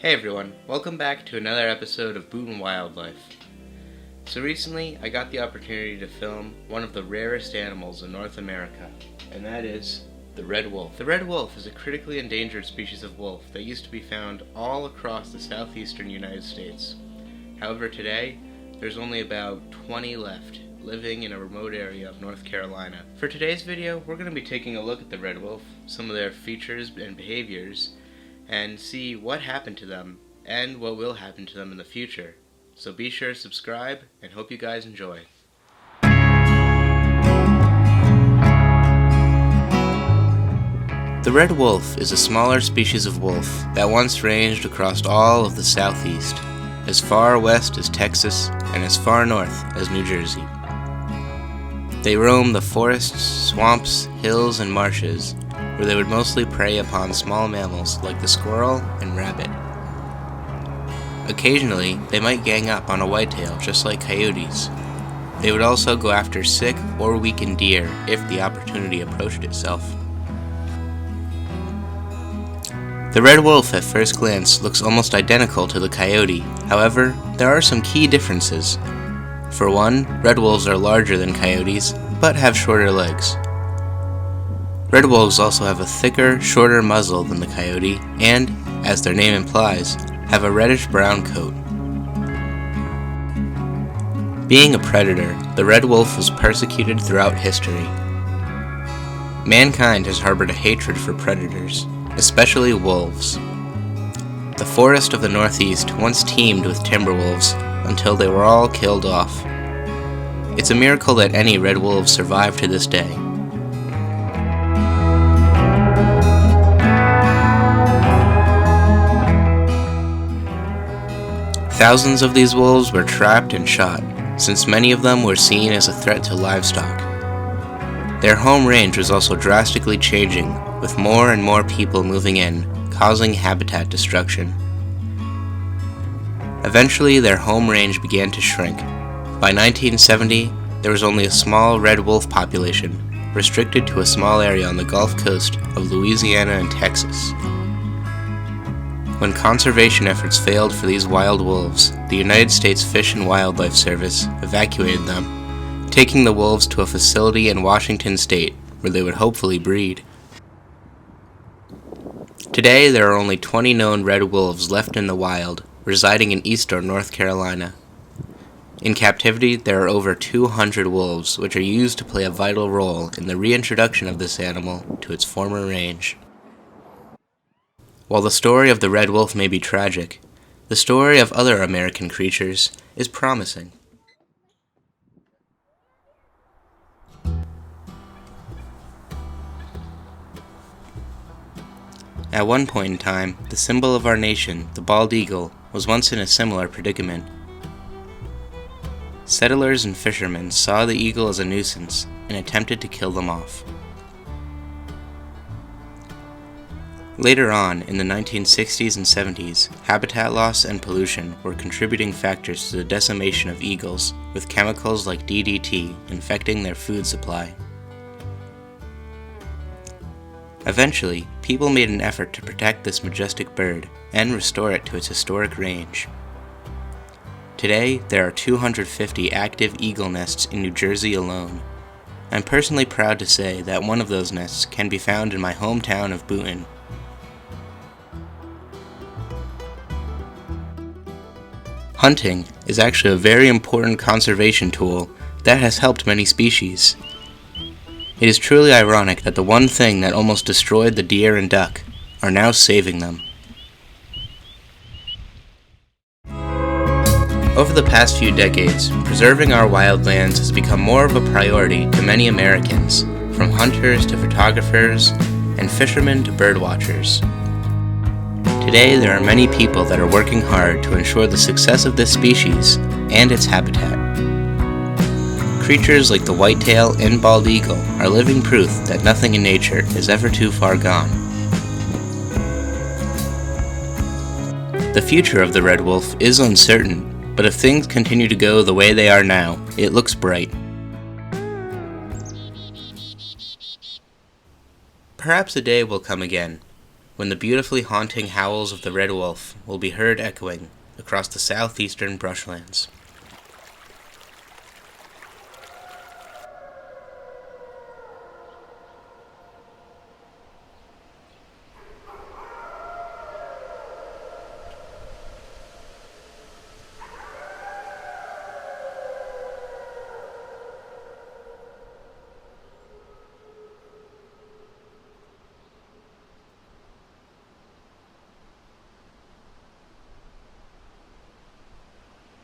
Hey everyone, welcome back to another episode of Boonton Wildlife. So recently, I got the opportunity to film one of the rarest animals in North America, and that is the red wolf. The red wolf is a critically endangered species of wolf that used to be found all across the southeastern United States. However, today, there's only about 20 left, living in a remote area of North Carolina. For today's video, we're going to be taking a look at the red wolf, some of their features and behaviors, and see what happened to them and what will happen to them in the future. So be sure to subscribe and hope you guys enjoy. The red wolf is a smaller species of wolf that once ranged across all of the southeast, as far west as Texas and as far north as New Jersey. They roam the forests, swamps, hills, and marshes, where they would mostly prey upon small mammals like the squirrel and rabbit. Occasionally, they might gang up on a whitetail just like coyotes. They would also go after sick or weakened deer if the opportunity approached itself. The red wolf at first glance looks almost identical to the coyote. However, there are some key differences. For one, red wolves are larger than coyotes, but have shorter legs. Red wolves also have a thicker, shorter muzzle than the coyote and, as their name implies, have a reddish-brown coat. Being a predator, the red wolf was persecuted throughout history. Mankind has harbored a hatred for predators, especially wolves. The forest of the Northeast once teemed with timber wolves until they were all killed off. It's a miracle that any red wolves survive to this day. Thousands of these wolves were trapped and shot, since many of them were seen as a threat to livestock. Their home range was also drastically changing, with more and more people moving in, causing habitat destruction. Eventually, their home range began to shrink. By 1970, there was only a small red wolf population, restricted to a small area on the Gulf Coast of Louisiana and Texas. When conservation efforts failed for these wild wolves, the United States Fish and Wildlife Service evacuated them, taking the wolves to a facility in Washington state where they would hopefully breed. Today, there are only 20 known red wolves left in the wild, residing in eastern North Carolina. In captivity, there are over 200 wolves, which are used to play a vital role in the reintroduction of this animal to its former range. While the story of the red wolf may be tragic, the story of other American creatures is promising. At one point in time, the symbol of our nation, the bald eagle, was once in a similar predicament. Settlers and fishermen saw the eagle as a nuisance and attempted to kill them off. Later on, in the 1960s and 70s, habitat loss and pollution were contributing factors to the decimation of eagles, with chemicals like DDT infecting their food supply. Eventually, people made an effort to protect this majestic bird and restore it to its historic range. Today, there are 250 active eagle nests in New Jersey alone. I'm personally proud to say that one of those nests can be found in my hometown of Boonton. Hunting is actually a very important conservation tool that has helped many species. It is truly ironic that the one thing that almost destroyed the deer and duck are now saving them. Over the past few decades, preserving our wildlands has become more of a priority to many Americans, from hunters to photographers and fishermen to birdwatchers. Today, there are many people that are working hard to ensure the success of this species and its habitat. Creatures like the whitetail and bald eagle are living proof that nothing in nature is ever too far gone. The future of the red wolf is uncertain, but if things continue to go the way they are now, it looks bright. Perhaps a day will come again when the beautifully haunting howls of the red wolf will be heard echoing across the southeastern brushlands.